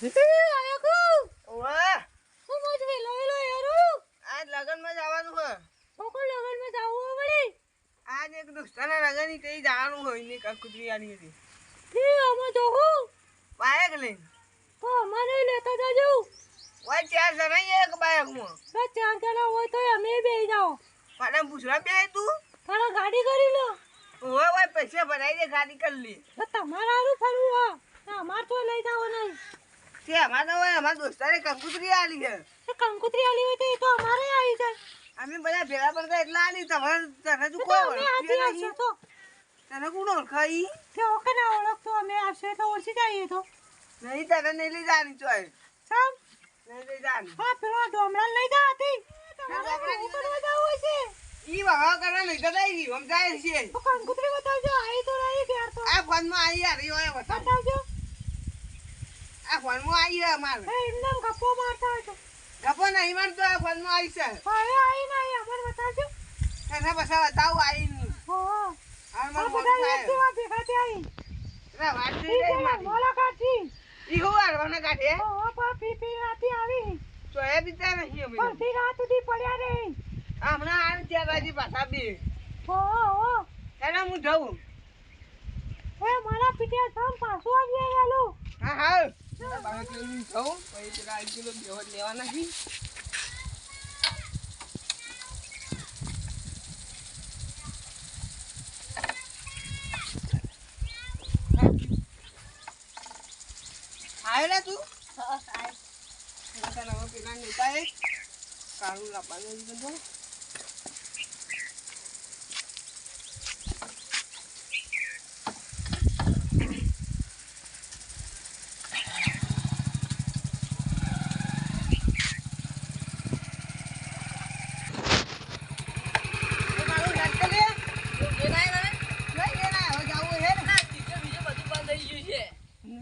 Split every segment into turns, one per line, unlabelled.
આયો કો
ઓવા
હું મોજ વેલો વેલો યાર
આજ લગનમાં જવાનું છે
કોકો લગન માં જાવું વળી
આજ એક દોસ્તાના લગન કઈ જવાનું હોય ને કકુતરી આલી હતી
ઠી અમે તો હું
બાઈક લઈને
તો મને લેતા જાજો
ઓય ચાર જણા એક બાઈકમાં
તો ચાર જણા હોય તો અમે બેહી જાઓ
પાડમ પૂછવા બે તું
તારા ગાડી કરી લો
ઓય ઓય પૈસા ભરાઈ દે ગાડી કરી લે
તો તમારાનું ફરવું હા અમાર તો લઈ જાવ નહીં
તે અમાર હોય અમાર દોસ્તાને કંકુતરી આલી છે
તો કંકુતરી આલી હોય તો એ તો અમારે આવી જાય
અમે બધા ભેગા પડતા એટલા આલી તમારે તને તું
તો
કોઈ
અમે હાથી આવશે તો
તને કોણ ઓળખાઈ
કે ઓકે ના ઓળખતો અમે આવશે તો ઓળખી જઈએ તો
નહીં તને નહીં લઈ જાની ચોય
સામ
નહીં લઈ જાની
હા પેલો ડોમરા લઈ જા હતી તમારે ઉપર જાવું છે
ઈ વાવા કરે નહીં તો નહીં હમ જાય છે
તો કંકુતરી બતાવજો આવી તો રહી ઘેર તો
આ ફોનમાં આવી યાર ઈ હોય બતાવ
બતાવજો
આ ફોનમાં આવી યાર માર
એ એકદમ ગપ્પો મારતા હોય તો
ગપો નહીં મારતો આ ફોનમાં આવી છે
હવે આવી નહીં અમારે બતાવજો
તને પછી બતાવું આવી ની
હો
હાલ માર
આ
મોટું
બધા
થાય
વ્યક્તિમાં ભેગા થયા
રે વાત
ઈ
થઈ ગઈ
છે
મારી
મુલાકાતી
ઈ હું આરવાના કાઢે
હો પાપી પી રાતી આવી
તો એ બીતા નહીં અમે
અડધી રાત સુધી પડ્યા રે
હમણાં આ 4 વાગે પાછા બે
હો હો
એને હું જઉં
એ મારા પીટિયા સામ પાછું આવી ગયેલું
હા હા બાળક લઈને જઉં પછી પેલા 1 કિલો બેહો લેવાના છે આયલા તું
હા સાહેબ
તને હવે પેલા નેતા એ કાળું લાવવાનું બધું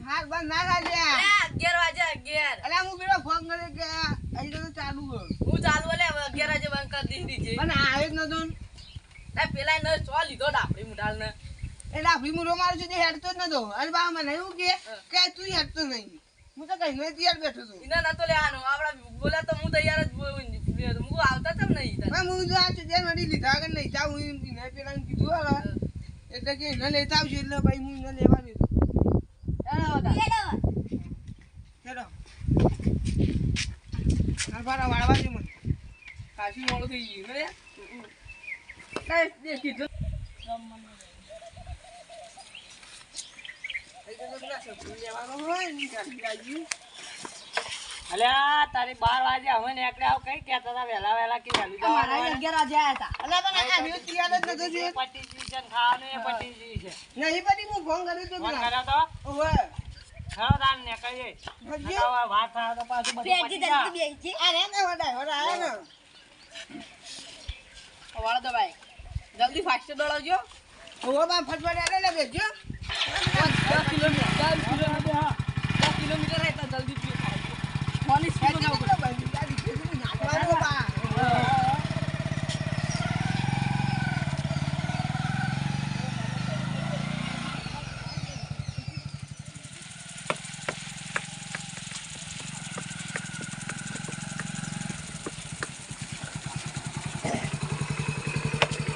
હાલ બંધ ના લાગ્યા
11 વાગે 11
અલા હું પેલો ફોન કર્યો કે અહીં તો ચાલુ હો
હું ચાલુ લે 11 વાગે બંધ કરી દીધી છે
પણ આવે જ નતો
ના પેલા ન ચો લીધો ડાપડી મુડાલ ને
એટલે આપણી મુરો મારું છું તે હેડતો જ નતો અરે બા મને એવું કે તું હેડતો નહીં હું તો કઈ નહીં તૈયાર બેઠો છું
ઇના નતો લેવાનો આપડા બોલા તો હું તૈયાર જ હું આવતા તમ નહીં
ભાઈ હું તો આ છે જે મળી લીધા આગળ નહીં જાઉં એને પેલા કીધું હાલ એટલે કે એને લેતા આવજો એટલે ભાઈ હું એને લેવા દઉં હેડો હરભારા વાળવા દે મને
કાશી મોડું થઈ ગયું ને કાઈ દે કીધું
લેવાનો હોય ને ચાલી આવી
અલ્યા તારી 12 વાગે હવે ને એકડે આવ કઈ કહેતા હતા વેલા વેલા કે વેલું
મારા
જવાનું
11 વાગે આયા હતા
અલા પણ આ વ્યુ તૈયાર જ નતો છે
પટ્ટી છે ખાવાનું એ પટ્ટી છે
નહીં પડી હું ફોન કર્યો તો
ફોન
પેલા
કર્યો તો
ઓવે
હા તાન ને કહીએ
ભજી
નકાવા વાત થાય તો પાછું બધું પટી જાય
અરે ને વડા આયા ને
વાળો તો ભાઈ જલ્દી ફાસ્ટ દોડાવજો
ઓવે બા ફટફટ આલે લાગે જો
10 કિલોમીટર 10 કિલોમીટર હા 10 કિલોમીટર હે તો જલ્દી પી મોની સ્પીડ ના ઉપર
નાખવાનો બા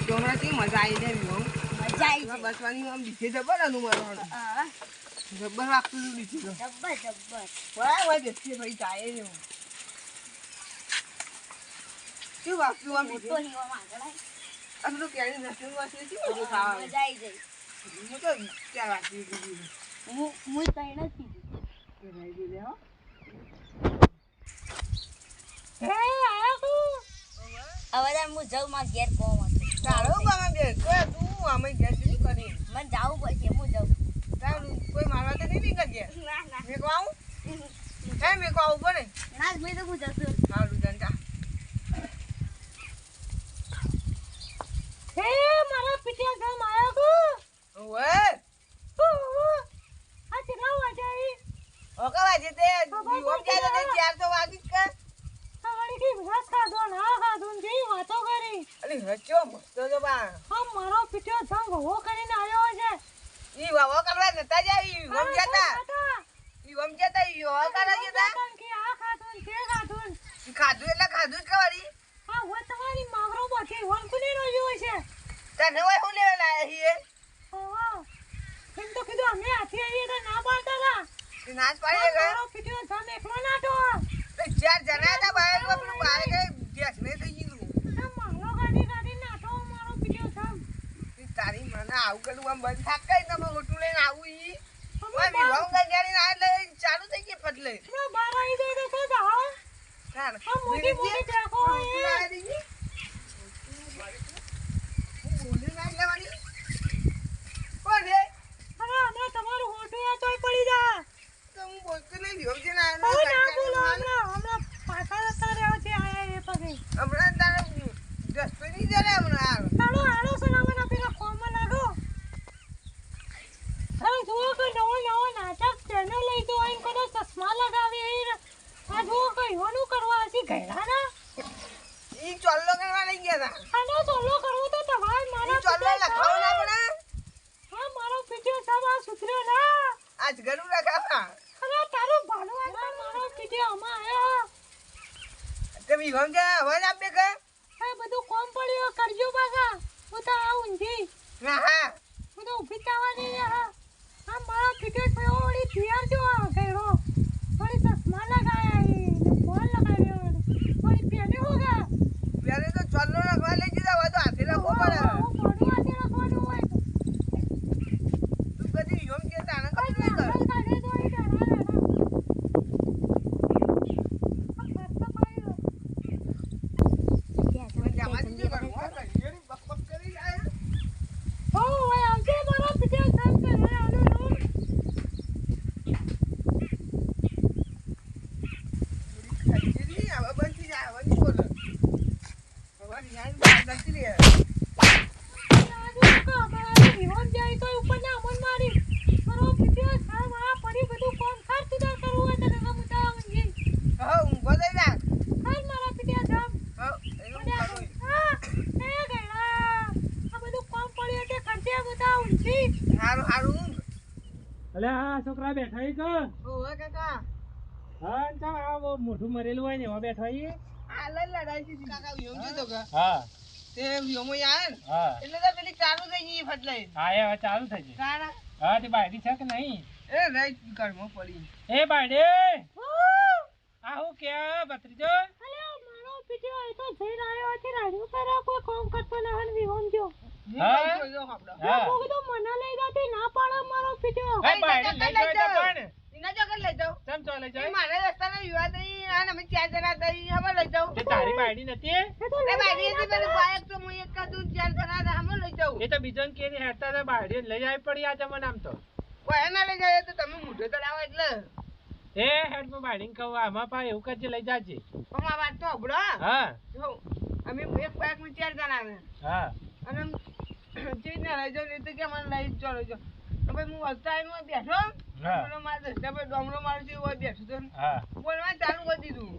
ડોમરાથી મજા આવી જાય હું
મજા આવી જાય
બસવાની આમ દીખે જબર આનું મારવાનું
હા
જબર રાખતું હતું દીખે તો
જબ્બર જબ્બર
વાહ વાહ દેખીએ ભાઈ જાય ને હું શું વાગતું આમ
તો
દીખે
હીવામાં આગળ આવી.
આ તો ક્યાંય નથી વાગતું શું બધું ખાવાનું
મજા આવી જાય
હું તો ક્યાં વાગતી દીધી
હું તૈણ જ પીધી
રહી ગઈ હો
હે આયા તું હવે હું જાઉં માં ઘેર કોમ હતું
તારો બામા બે કોઈ તું આમે ઘેર શું કરી
મને જાવું પડશે હું જાઉં
તારું કોઈ મારવા તો નહીં નીકળ ગયા
ના ના
મેં કહું આવું હે મેં કહું આવું પડે
ના મેં તો હું જશું
સારું જનતા
હે મારા પીટિયા ગામ આયા કો
ઓવે
આ કેટલા વાગે આવી
ઓકા વાજે તે ઓમ જાય તો 4 તો વાગી જ કે
સવારે કી ઘાસ ખાધો ના ખાધો ને જેવી વાતો કરી
અલી હચ્યો મસ્ત તો બા
હા મારો પીટિયો જામ હો કરીને આવ્યો છે
ઈ વાવો કરવા નતા જાય ઈ ઓમ જતા ઈ ઓમ જતા ઈ હો કરે
ત્યાંથી આવીએ તો ના પાડતા હતા.
તે ના જ પાડી ગયો
મારો પીટીઓ જમ એકલો નાઠો.
ચાર જણા હતા બાઈક પર પેલું બાઈક ગેસ નહીં થઈ ગયું
આ મારો ગાડી નાઠો મારો પીટીઓ જમ.
તારી મને આવું કરું આમ બંધ થાક કઈ તમે હોટું લઈને આવું ઈ
અમે
ઓય વિવાહ ગાડી ના એટલે ચાલુ થઈ ગઈ ફટલે
ના બાર આવી જાય તો શું જાઓ?
ચાલ
આ મોટી મોટી ટ્રકો હોય એ.
બોલી ના લેવાની કોણ રે
હવે હમણાં તમારું હોટું આ તોય પડી જા.
તો હું બોલતો નહીં વિવાહ છે ના
હવે ના બોલો હમણાં પાછા જતા રહ્યા છે આયા એ પગે.
હમણાં તારે રસ્તો નહીં જરે હમણાં
હાલો સલામત પેલા કોમમાં લાગો. હવે જુઓ કે નવો નાટક ચેનલ લઈ દો એમ કરો ચશ્મા લગાવી આ જુઓ કઈ હોનું કરવા હશે ઘેરાના.
ઈ ચોલ્લો કરવા લઈ ગયા હતા
આનો સોલો કરવો તો તમારે મારા
ઈ ચોલ્લો લખાવો ના પડે
હા મારો પીટીઓ સાહેબ આ સુધર્યો ના.
આજ ઘરું લખાવા
અરે તારું ભાડું આ મારો પીટીઓ આમાં આયો.
તે વિવાહ કે હવે આપે કે
એ બધું કોમ પડ્યું કરજો પાછા. હું તો આ ઊંધી
ના હા
હું તો ઊભી થવાની હા. આ મારો પીટીઓ થયો વળી તૈયાર જો આ ઘેરો વળી ચશ્મા લગાયા ને ફોન લગાવ્યો વળી પહેર્યો હોગા.
પેલે તો ચોલ્લો લખવા લઈ જતા હોય તો હાથે લખવો પડે
મોઢું હાથે રાખવાનું હોય તો.
તું કદી વિવાહ કે તાને કઈ નહીં કર
કાઢે તો અહીં ડરા.
જમાતી જે ઘરમાં ઘરેરી બકબક કરી જાય
હો ઓય આવજે મારો પીટીઓ સાહેબ કે હવે આલો લો.
ખજરી હવે બંધી જાય હવે નહીં બોલે હવે ન્યાય બહાર નથી રે
આજુ કા મારી વિહોન જાય તો ઉપર ના મન મારી મારો પીટીઓ સાહેબ આ પડી બધું કોમ ખાર સુધાર કરવું હોય તને ગમતા ઊંઘી.
હા ઊંઘો દઈ રાખ
હાલ મારા પીટીઓ સાહેબ
હા એનું કરું
હા એ ગેડા આ બધું કોમ પડ્યું એટલે કરજે બધા ઊંઘી.
હારું હારું ઊંઘ
અલે આ છોકરા બેઠા ઈ કે
ઓવે કાકા
હા ચા આ બહુ મોઢું મરેલું હોય ને એમાં બેઠા ઈ
આ લડાઈ થી કાકા વિહોમ છે તો કે
હા
તે વિહોમ આયા ને
હા
એટલે તો પેલી ચાલુ થઈ ગઈ ફટલે
હા એ હવે ચાલુ થઈ ગઈ
તારા
હા તે બાયડી છે કે નહીં
એ રાઈટ ઘરમાં પડી
એ બાયડી આ હું કે ભત્રીજો
અલે મારો પીટીઓ એ તો જઈ રહ્યો છે રાડ્યું કરે કોઈ કોમ કરતો ન હન વિહોમ જો.
હા
હા તો મને લઈ જાતી ના પાડો મારો પીટીઓ.
એ બાયડી લઈ જાય તો પણ
ઇના જગર લઈ જાવ
ચમ ચો લઈ
એ
જાય
મારા રસ્તાના વિવાદ અહીં આ અમે ચાર જણા દઈ હવે લઈ જાવ
તે તારી બાયડી નથી
એ તો
એ બાઈડી હતી પેલું બાઈક તો હું એક કાદું ચાર જણા હતા અમે લઈ જાવ
એ તો બીજોન કે ની હેડતા તો બાયડી લઈ આવી પડી આ જમણ આમ તો
કોઈ ના લઈ જાય તો તમે મોઢે તો લાવો એટલે
એ હેડ માં બાયડી કહું આમાં પા એવું કરજે લઈ જાજે
પણ આ વાત તો અબડો
હા
જો અમે એક બાઈક માં ચાર જણા ને
હા
અને ચીજ ને લઈ જાવ એટલે કે મને લઈ જ ચાલો જો તો ભાઈ હું વલસાડમાં બેઠો
હા.
પેલો મારો દસ્તા પર ડોમરો મારું છે હોય બેઠો તો
હા
બોલવા ચાલુ કરી દીધું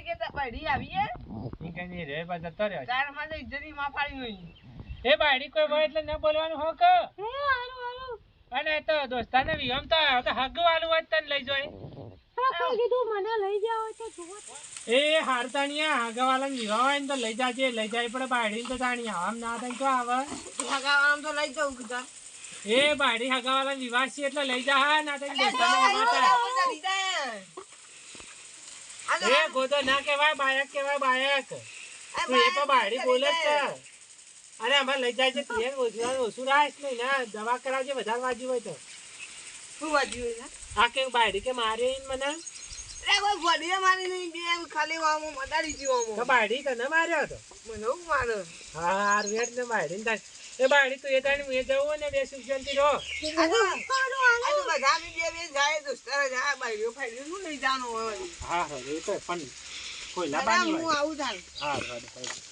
કે તા બાઈડી આવીએ
ઈ કઈ નહીં રે બા જતો રહ્યો
તાર માં ઇજ્જતની માં ફાડી નહીં
એ બાયડી કોઈ હોય એટલે ન બોલવાનું હો કે
હે હારું હારું
અને તો દોસ્તાને વિહમ તો આવ્યો તો હગ વાળું હોય તને લઈ જાય
હા કોઈ કીધું મને લઈ જાવ તો જુઓ તો.
એ હારતાણિયા હગાવાલાને વિવાહ હોય ને તો લઈ જાજે લઈ જાય પડે બાયડી તો જાણ્યા આમ ના થાય તો આવે
આમ તો લઈ જાઉં કીધા
એ બાયડી હગાવાલાને વિવાહ છે એટલે લઈ જા હા ના થાય દોસ્તાને વિવાહ થાય. એ ગોદો ના કહેવાય બાયક કહેવાય બાયક તું એ તો બાયડી બોલે જ છે અને અમે લઈ જાય છે તું ઓછું રાખ નહીં ને દવા કરાવજે વધારે વાજી હોય તો
શું વાંચ્યું
આ કે બાયડી કે મારી મને
મારી નહીં બે ખાલી વામો મદારી જીવો
તો બાયડી તને માર્યો હતો
મને હું મારો
હા હાર વેટ ને બાયડી ને એ બાયડી તું એ તાણી મેં જવું ને બે સુખ શાંતિ રહો
બધા બી બે જાય દોસ્તાર જાય બાઈઓ ફાઈડ્યું શું લઈ જવાનું હોય
હા હા એ તો પણ કોઈ
હું
લાબાની
આવું થાય
હા હા